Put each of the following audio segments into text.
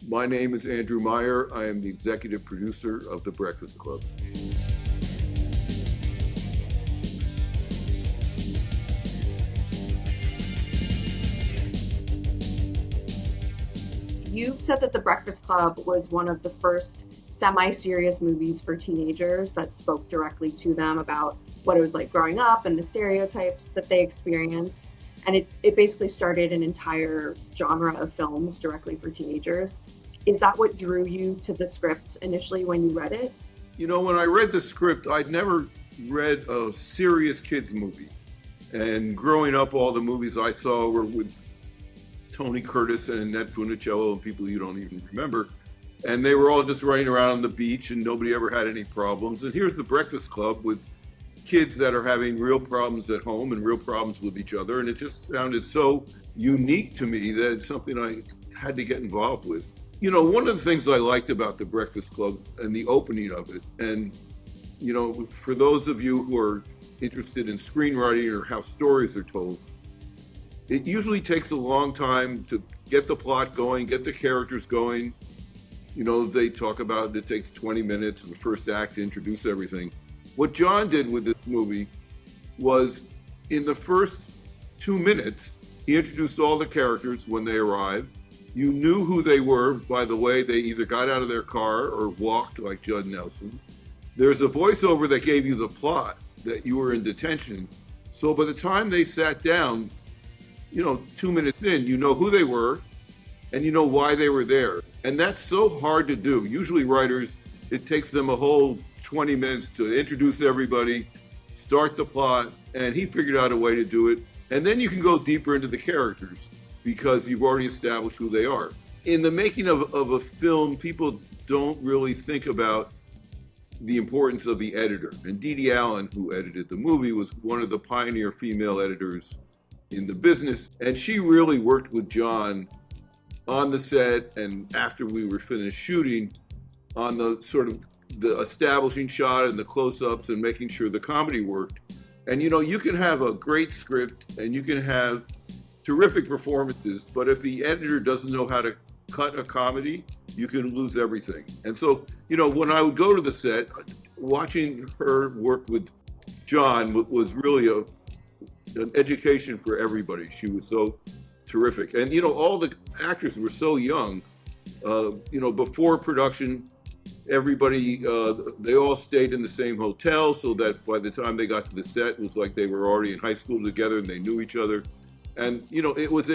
My name is Andrew Meyer. I am the executive producer of The Breakfast Club. You said that The Breakfast Club was one of the first semi-serious movies for teenagers that spoke directly to them about what it was like growing up and the stereotypes that they experience. And it basically started an entire genre of films directly for teenagers. Is that what drew you to the script initially when you read it? You know, when I read the script, I'd never read a serious kids movie. And growing up, all the movies I saw were with Tony Curtis and Annette Funicello and people you don't even remember. And they were all just running around on the beach and nobody ever had any problems. And here's The Breakfast Club with kids that are having real problems at home and real problems with each other. And it just sounded so unique to me that it's something I had to get involved with. You know, one of the things I liked about The Breakfast Club and the opening of it, and, you know, for those of you who are interested in screenwriting or how stories are told, it usually takes a long time to get the plot going, get the characters going. You know, they talk about it takes 20 minutes in the first act to introduce everything. What John did with this movie was in the first 2 minutes, he introduced all the characters when they arrived. You knew who they were by the way they either got out of their car or walked like Judd Nelson. There's a voiceover that gave you the plot that you were in detention. So by the time they sat down, you know, 2 minutes in, you know who they were and you know why they were there. And that's so hard to do. Usually writers, it takes them a whole 20 minutes to introduce everybody, start the plot, and he figured out a way to do it. And then you can go deeper into the characters because you've already established who they are. In the making of a film, people don't really think about the importance of the editor. And Dee Dee Allen, who edited the movie, was one of the pioneer female editors in the business. And she really worked with John on the set and after we were finished shooting on the sort of the establishing shot and the close-ups and making sure the comedy worked. And you know, you can have a great script and you can have terrific performances, but if the editor doesn't know how to cut a comedy, you can lose everything. And so, you know, when I would go to the set, watching her work with John was really an education for everybody. She was so terrific. And, you know, all the actors were so young. You know, before production, everybody, they all stayed in the same hotel so that by the time they got to the set, it was like they were already in high school together and they knew each other. And, you know, it was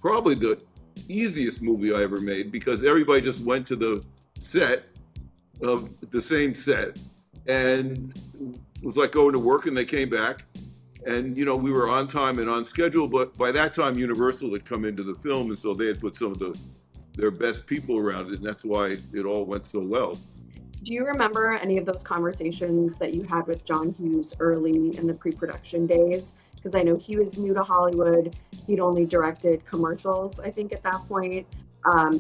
probably the easiest movie I ever made because everybody just went to the set of the same set and it was like going to work and they came back and, you know, we were on time and on schedule, but by that time Universal had come into the film and so they had put some of their best people around it and that's why it all went so well. Do you remember any of those conversations that you had with John Hughes early in the pre-production days? Because I know he was new to Hollywood. He'd only directed commercials, I think, at that point.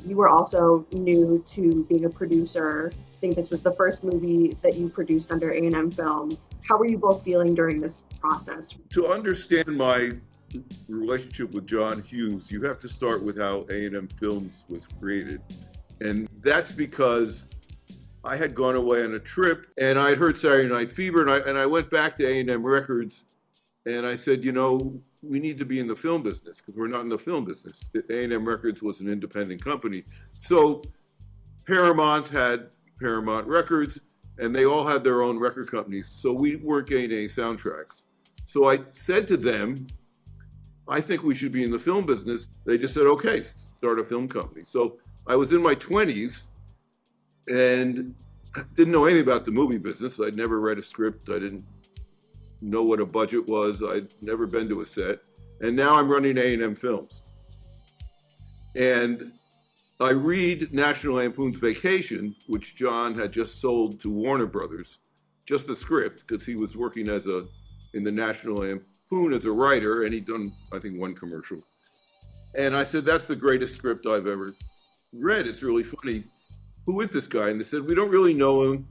You were also new to being a producer. I think this was the first movie that you produced under A&M Films. How were you both feeling during this process? To understand my relationship with John Hughes, you have to start with how A&M Films was created. And that's because I had gone away on a trip and I'd heard Saturday Night Fever and I went back to A&M Records and I said, you know, we need to be in the film business because we're not in the film business. A&M Records was an independent company. So Paramount had Paramount Records and they all had their own record companies. So we weren't getting any soundtracks. So I said to them, I think we should be in the film business. They just said, okay, start a film company. So I was in my 20s and didn't know anything about the movie business. I'd never read a script. I didn't know what a budget was. I'd never been to a set. And now I'm running A&M Films. And I read National Lampoon's Vacation, which John had just sold to Warner Brothers, just the script, because he was working in the National Lampoon as a writer, and he'd done, I think, one commercial. And I said, that's the greatest script I've ever read. It's really funny. Who is this guy? And they said, we don't really know him.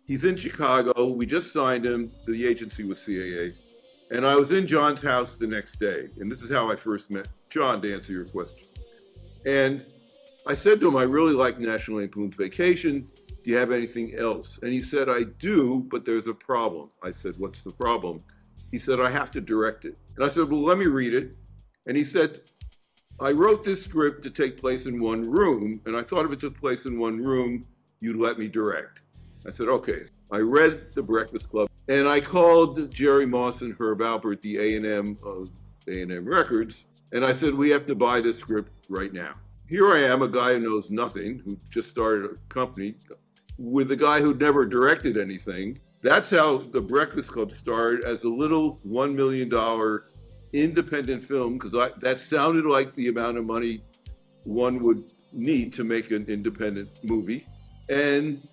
He's in Chicago. We just signed him. The agency was CAA. And I was in John's house the next day. And this is how I first met John, to answer your question. And I said to him, I really like National Lampoon's Vacation. Do you have anything else? And he said, I do, but there's a problem. I said, what's the problem? He said, I have to direct it. And I said, well, let me read it. And he said, I wrote this script to take place in one room, and I thought if it took place in one room, you'd let me direct. I said, okay. I read The Breakfast Club, and I called Jerry Moss and Herb Alpert, the A&M of A&M Records, and I said, we have to buy this script right now. Here I am, a guy who knows nothing, who just started a company, with a guy who'd never directed anything. That's how The Breakfast Club started, as a little $1 million independent film, because that sounded like the amount of money one would need to make an independent movie. And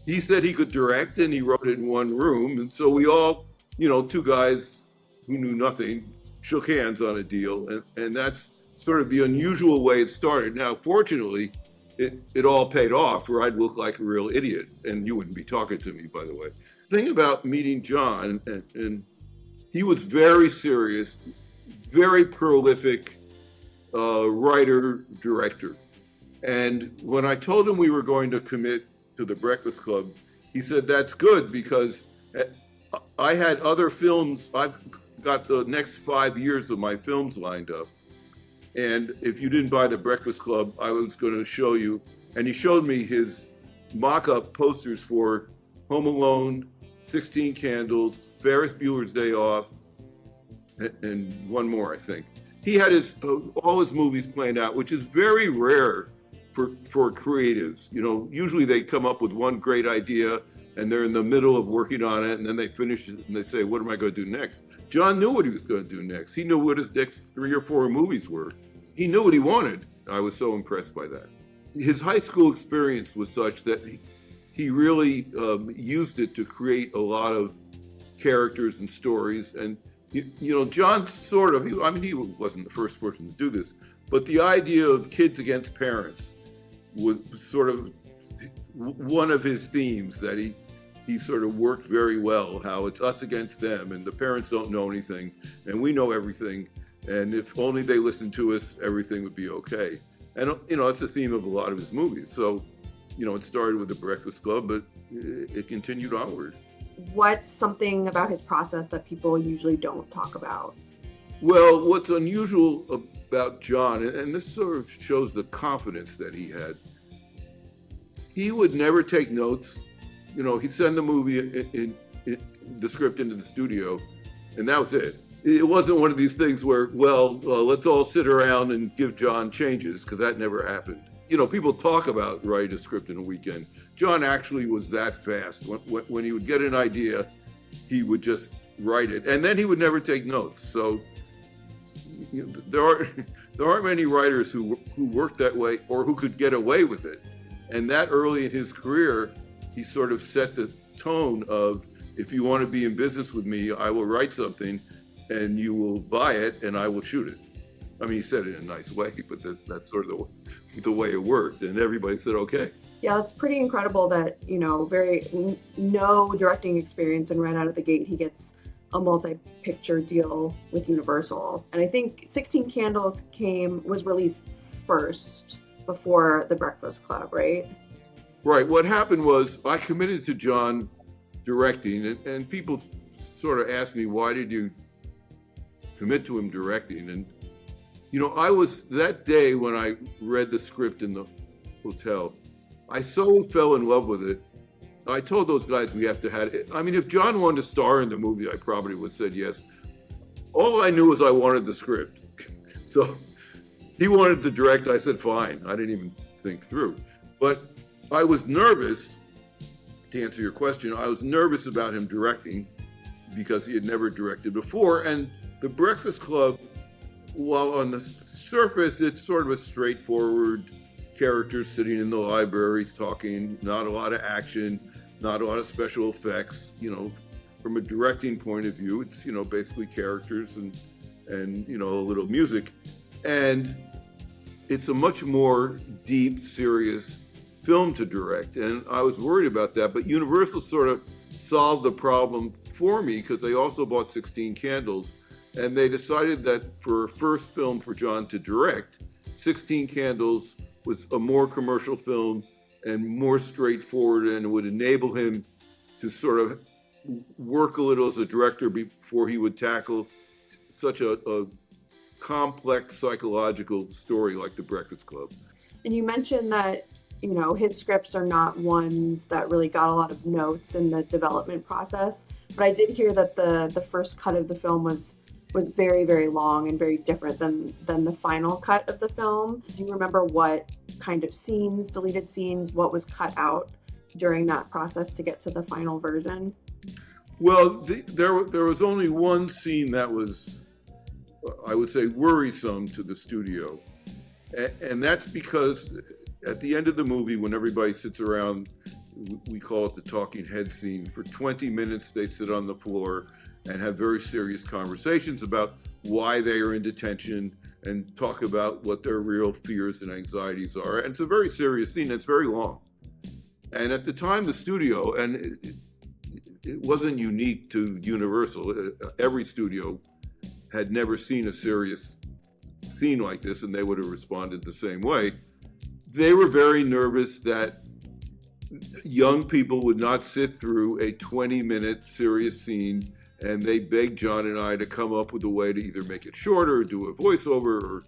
he said he could direct, and he wrote it in one room. And so we all, two guys who knew nothing, shook hands on a deal. And that's sort of the unusual way it started. Now, fortunately, it all paid off, or I'd look like a real idiot. And you wouldn't be talking to me, by the way. The thing about meeting John, and he was very serious, very prolific writer, director. And when I told him we were going to commit to The Breakfast Club, he said, that's good, because I had other films. I've got the next 5 years of my films lined up. And if you didn't buy The Breakfast Club, I was going to show you. And he showed me his mock-up posters for Home Alone, 16 Candles, Ferris Bueller's Day Off, and one more, I think. He had all his movies planned out, which is very rare for creatives. Usually they come up with one great idea and they're in the middle of working on it, and then they finish it and they say, what am I going to do next? John knew what he was going to do next. He knew what his next 3 or 4 movies were. He knew what he wanted. I was so impressed by that. His high school experience was such that he really used it to create a lot of characters and stories. And, John sort of, he wasn't the first person to do this, but the idea of kids against parents was sort of one of his themes that he sort of worked very well, how it's us against them, and the parents don't know anything, and we know everything, and if only they listened to us, everything would be okay. And, it's the theme of a lot of his movies. So, it started with The Breakfast Club, but it continued onward. What's something about his process that people usually don't talk about? Well, what's unusual about John, and this sort of shows the confidence that he had, he would never take notes. He'd send the movie in the script into the studio, and that was it. It wasn't one of these things where, let's all sit around and give John changes, because that never happened. People talk about writing a script in a weekend. John actually was that fast. When he would get an idea, he would just write it, and then he would never take notes. So there aren't many writers who work that way, or who could get away with it. And that early in his career, he sort of set the tone of, if you want to be in business with me, I will write something and you will buy it and I will shoot it. He said it in a nice way, but that's sort of the way it worked. And everybody said, okay. Yeah, that's pretty incredible that, no directing experience, and right out of the gate, he gets a multi-picture deal with Universal. And I think 16 Candles was released first before The Breakfast Club, right? Right. What happened was I committed to John directing, and people sort of asked me, why did you commit to him directing? And, I was, that day when I read the script in the hotel, I so fell in love with it. I told those guys we have to have it. If John wanted to star in the movie, I probably would have said yes. All I knew was I wanted the script. So he wanted to direct. I said, fine. I didn't even think through. But I was nervous, to answer your question, I was nervous about him directing because he had never directed before. And The Breakfast Club, while on the surface, it's sort of a straightforward character sitting in the libraries talking, not a lot of action, not a lot of special effects. From a directing point of view, it's, basically characters and a little music. And it's a much more deep, serious film to direct. And I was worried about that, but Universal sort of solved the problem for me, because they also bought 16 Candles. And they decided that for a first film for John to direct, 16 Candles was a more commercial film and more straightforward, and would enable him to sort of work a little as a director before he would tackle such a complex psychological story like The Breakfast Club. And you mentioned that, his scripts are not ones that really got a lot of notes in the development process. But I did hear that the first cut of the film was very, very long and very different than the final cut of the film. Do you remember what kind of scenes, deleted scenes, what was cut out during that process to get to the final version? Well, there was only one scene that was, I would say, worrisome to the studio. And that's because at the end of the movie, when everybody sits around, we call it the talking head scene, for 20 minutes they sit on the floor and have very serious conversations about why they are in detention and talk about what their real fears and anxieties are. And it's a very serious scene. It's very long. And at the time, the studio, and it wasn't unique to Universal, every studio had never seen a serious scene like this, and they would have responded the same way. They were very nervous that young people would not sit through a 20-minute serious scene, and they begged John and I to come up with a way to either make it shorter, or do a voiceover, or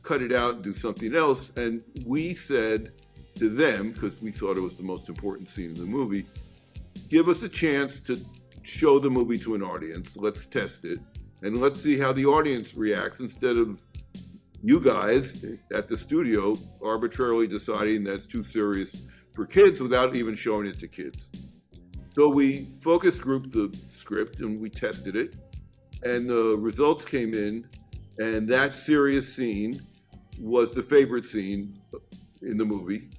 cut it out and do something else. And we said to them, because we thought it was the most important scene in the movie, give us a chance to show the movie to an audience. Let's test it, and let's see how the audience reacts, instead of you guys at the studio arbitrarily deciding that's too serious for kids without even showing it to kids. So we focus grouped the script and we tested it, and the results came in, and that serious scene was the favorite scene in the movie.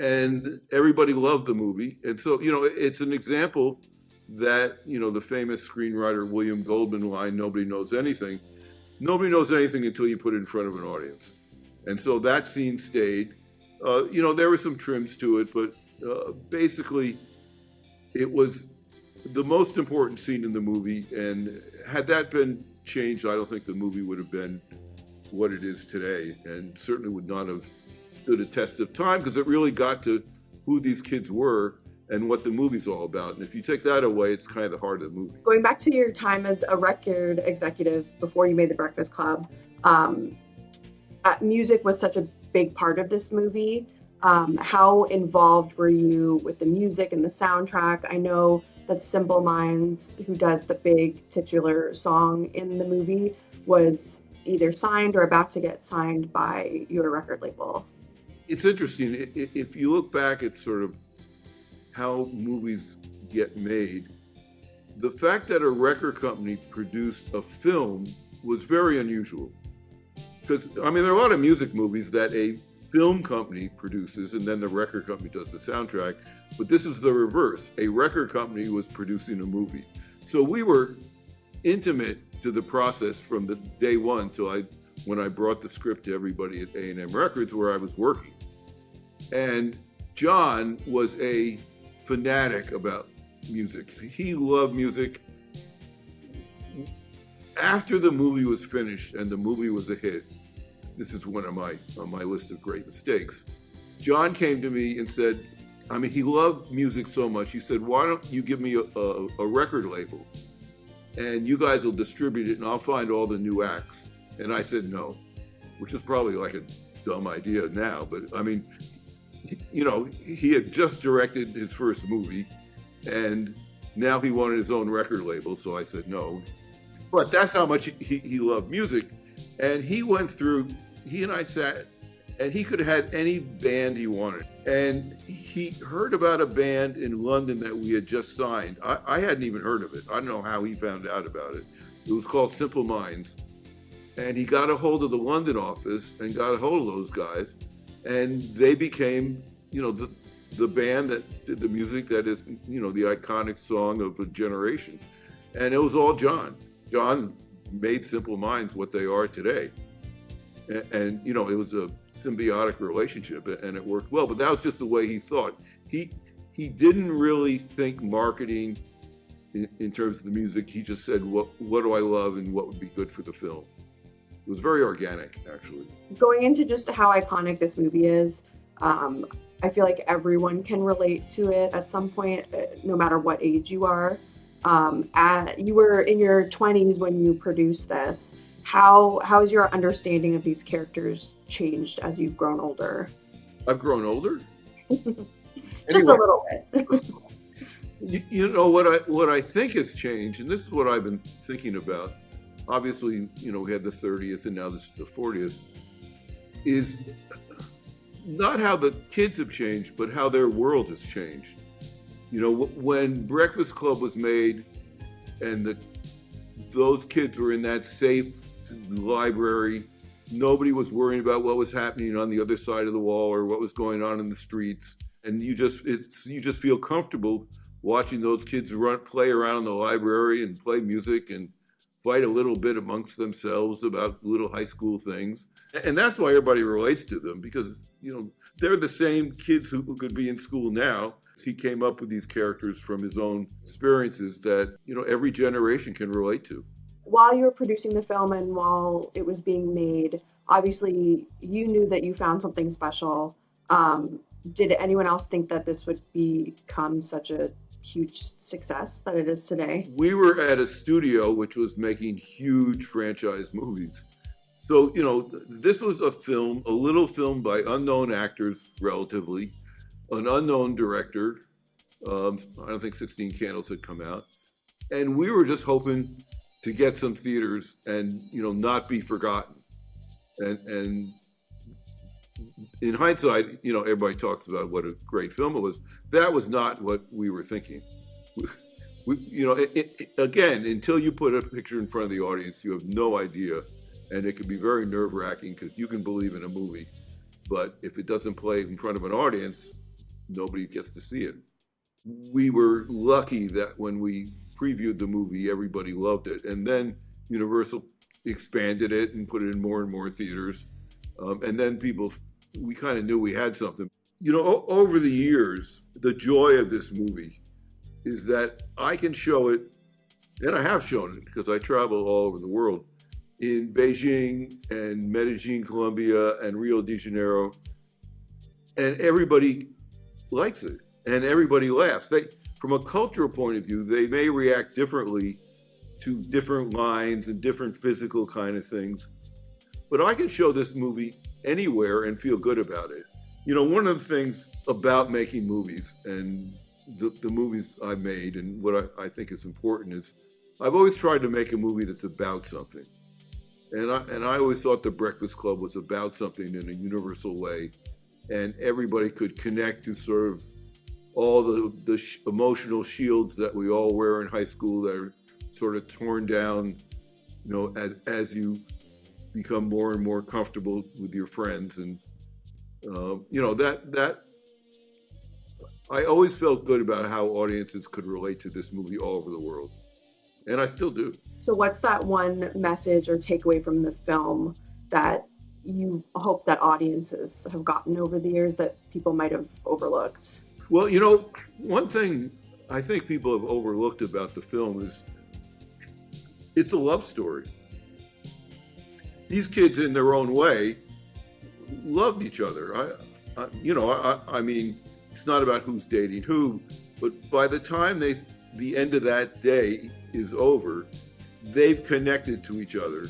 And everybody loved the movie. And so, it's an example that, the famous screenwriter William Goldman line, nobody knows anything. Nobody knows anything until you put it in front of an audience. And so that scene stayed. There were some trims to it, but basically it was the most important scene in the movie. And had that been changed, I don't think the movie would have been what it is today, and certainly would not have stood a test of time, because it really got to who these kids were and what the movie's all about. And if you take that away, it's kind of the heart of the movie. Going back to your time as a record executive before you made The Breakfast Club, music was such a big part of this movie. How involved were you with the music and the soundtrack? I know that Simple Minds, who does the big titular song in the movie, was either signed or about to get signed by your record label. It's interesting. If you look back at sort of how movies get made, the fact that a record company produced a film was very unusual. Because, there are a lot of music movies that a film company produces and then the record company does the soundtrack, but this is the reverse. A record company was producing a movie. So we were intimate to the process from the day one when I brought the script to everybody at A&M Records, where I was working. And John was a fanatic about music. He loved music. After the movie was finished and the movie was a hit, this is one of on my list of great mistakes, John came to me and said, he loved music so much, he said, why don't you give me a record label, and you guys will distribute it, and I'll find all the new acts. And I said no, which is probably like a dumb idea now, but he had just directed his first movie, and now he wanted his own record label, so I said no. But that's how much he loved music. And he and I sat, and he could have had any band he wanted. And he heard about a band in London that we had just signed. I hadn't even heard of it. I don't know how he found out about it. It was called Simple Minds. And he got a hold of the London office and got a hold of those guys. And they became, the band that did the music that is, the iconic song of a generation. And it was all John. John made Simple Minds what they are today. And it was a symbiotic relationship, and it worked well. But that was just the way he thought. He didn't really think marketing in terms of the music. He just said, what do I love and what would be good for the film? It was very organic, actually. Going into just how iconic this movie is, I feel like everyone can relate to it at some point, no matter what age you are. You were in your 20s when you produced this. How has your understanding of these characters changed as you've grown older? I've grown older. Just a little bit. You know what I think has changed, and this is what I've been thinking about. Obviously, we had the 30th and now this is the 40th, is not how the kids have changed, but how their world has changed. When Breakfast Club was made and those kids were in that safe library, nobody was worrying about what was happening on the other side of the wall or what was going on in the streets. And you just feel comfortable watching those kids play around in the library and play music and fight a little bit amongst themselves about little high school things. And that's why everybody relates to them, because, they're the same kids who could be in school now. He came up with these characters from his own experiences that, every generation can relate to. While you were producing the film and while it was being made, obviously you knew that you found something special. Did anyone else think that this would become such a huge success that it is today? We were at a studio which was making huge franchise movies. So, this was a little film by unknown actors, relatively, an unknown director. I don't think 16 Candles had come out. And we were just hoping to get some theaters and, not be forgotten. And in hindsight, everybody talks about what a great film it was. That was not what we were thinking. Again, until you put a picture in front of the audience, you have no idea. And it can be very nerve-wracking because you can believe in a movie, but if it doesn't play in front of an audience, nobody gets to see it. We were lucky that when we previewed the movie, everybody loved it. And then Universal expanded it and put it in more and more theaters. And then we kind of knew we had something. Over the years, the joy of this movie is that I can show it, and I have shown it because I travel all over the world, in Beijing and Medellin, Colombia, and Rio de Janeiro, and everybody likes it, and everybody laughs. From a cultural point of view, they may react differently to different lines and different physical kind of things, but I can show this movie anywhere and feel good about it. One of the things about making movies and the movies I've made, and what I think is important, is I've always tried to make a movie that's about something. And I always thought The Breakfast Club was about something in a universal way, and everybody could connect to sort of all the emotional shields that we all wear in high school that are sort of torn down, as you become more and more comfortable with your friends. And, that I always felt good about how audiences could relate to this movie all over the world. And I still do. So what's that one message or takeaway from the film that you hope that audiences have gotten over the years that people might have overlooked? Well, one thing I think people have overlooked about the film is it's a love story. These kids, in their own way, loved each other. I mean, it's not about who's dating who, but by the time the end of that day is over, they've connected to each other,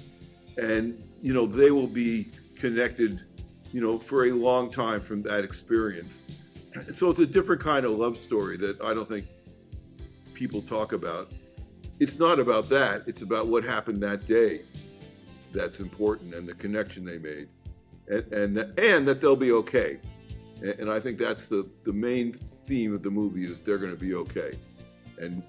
and they will be connected for a long time from that experience. So it's a different kind of love story that I don't think people talk about. It's not about that, it's about what happened that day that's important, and the connection they made, and that they'll be okay. And I think that's the main theme of the movie, is they're going to be okay, and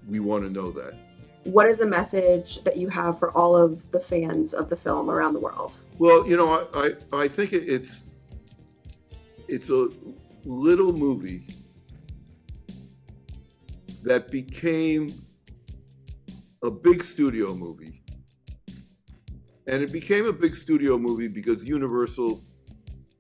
we want to know that. What is a message that you have for all of the fans of the film around the world? Well, I think it's a little movie that became a big studio movie. And it became a big studio movie because Universal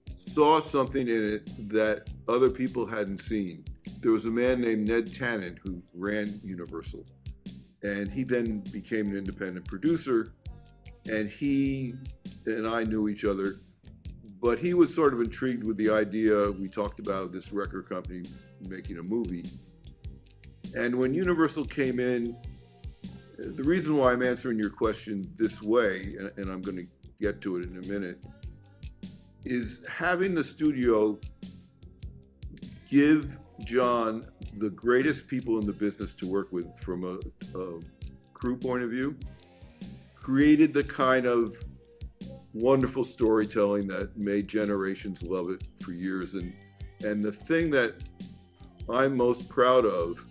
saw something in it that other people hadn't seen. There was a man named Ned Tannen who ran Universal, and he then became an independent producer. and he and I knew each other, but he was sort of intrigued with the idea. We talked about this record company making a movie. And when Universal came in, the reason why I'm answering your question this way, and I'm going to get to it in a minute, is having the studio give John the greatest people in the business to work with from a crew point of view, created the kind of wonderful storytelling that made generations love it for years. And the thing that I'm most proud of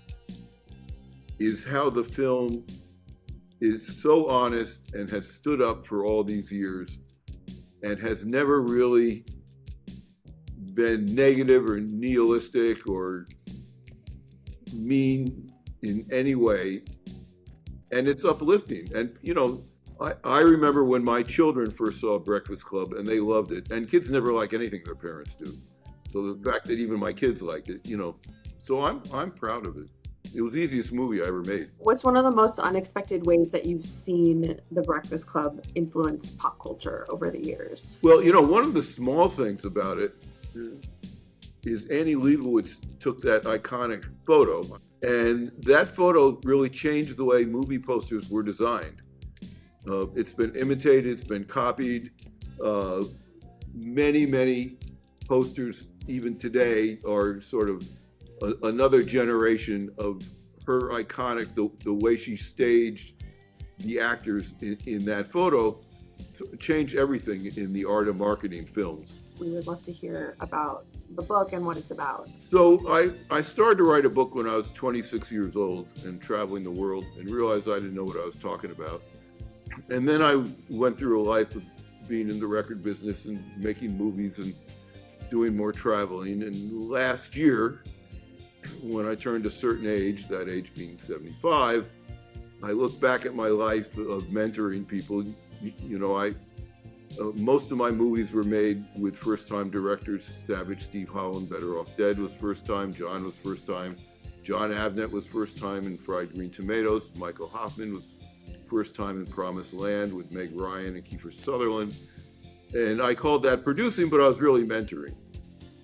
is how the film is so honest and has stood up for all these years and has never really been negative or nihilistic or mean in any way. And it's uplifting. And, you know, I remember when my children first saw Breakfast Club and they loved it. And kids never like anything their parents do. So the fact that even my kids liked it, you know, so I'm proud of it. It was the easiest movie I ever made. What's one of the most unexpected ways that you've seen The Breakfast Club influence pop culture over the years? Well, you know, one of the small things about it is Annie Leibovitz took that iconic photo, and that photo really changed the way movie posters were designed. It's been imitated, it's been copied. Many posters, even today, are sort of another generation of her iconic, the way she staged the actors in that photo changed everything in the art of marketing films. We would love to hear about the book and what it's about. So I started to write a book when I was 26 years old and traveling the world and realized I didn't know what I was talking about. And then I went through a life of being in the record business and making movies and doing more traveling. And last year, when I turned a certain age, that age being 75, I look back at my life of mentoring people. You know, most of my movies were made with first-time directors. Savage, Steve Holland, Better Off Dead was first time. John was first time. John Avnet was first time in Fried Green Tomatoes. Michael Hoffman was first time in Promised Land with Meg Ryan and Kiefer Sutherland. And I called that producing, but I was really mentoring.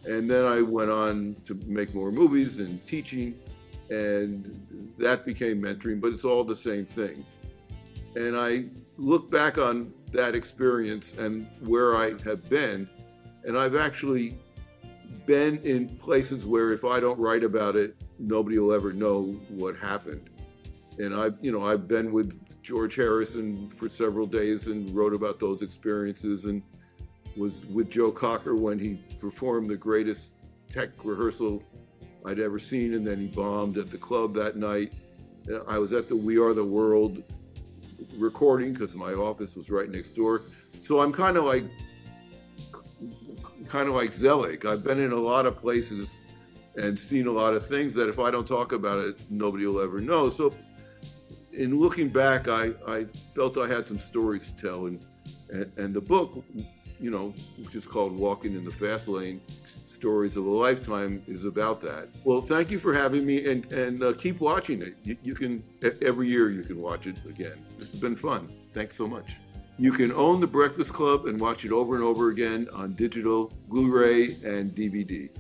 And then I went on to make more movies and teaching, and that became mentoring, but it's all the same thing. And I look back on that experience and where I have been, and I've actually been in places where if I don't write about it, nobody will ever know what happened. And I've been with George Harrison for several days and wrote about those experiences, and was with Joe Cocker when he performed the greatest tech rehearsal I'd ever seen, and then he bombed at the club that night. I was at the We Are the World recording because my office was right next door. So I'm kind of like Zelig. I've been in a lot of places and seen a lot of things that if I don't talk about it, nobody will ever know. So in looking back, I felt I had some stories to tell, and the book, you know, which is called Walking in the Fast Lane, Stories of a Lifetime, is about that. Well, thank you for having me, and keep watching it. You can, every year you can watch it again. This has been fun. Thanks so much. You can own The Breakfast Club and watch it over and over again on digital, Blu-ray, and DVD.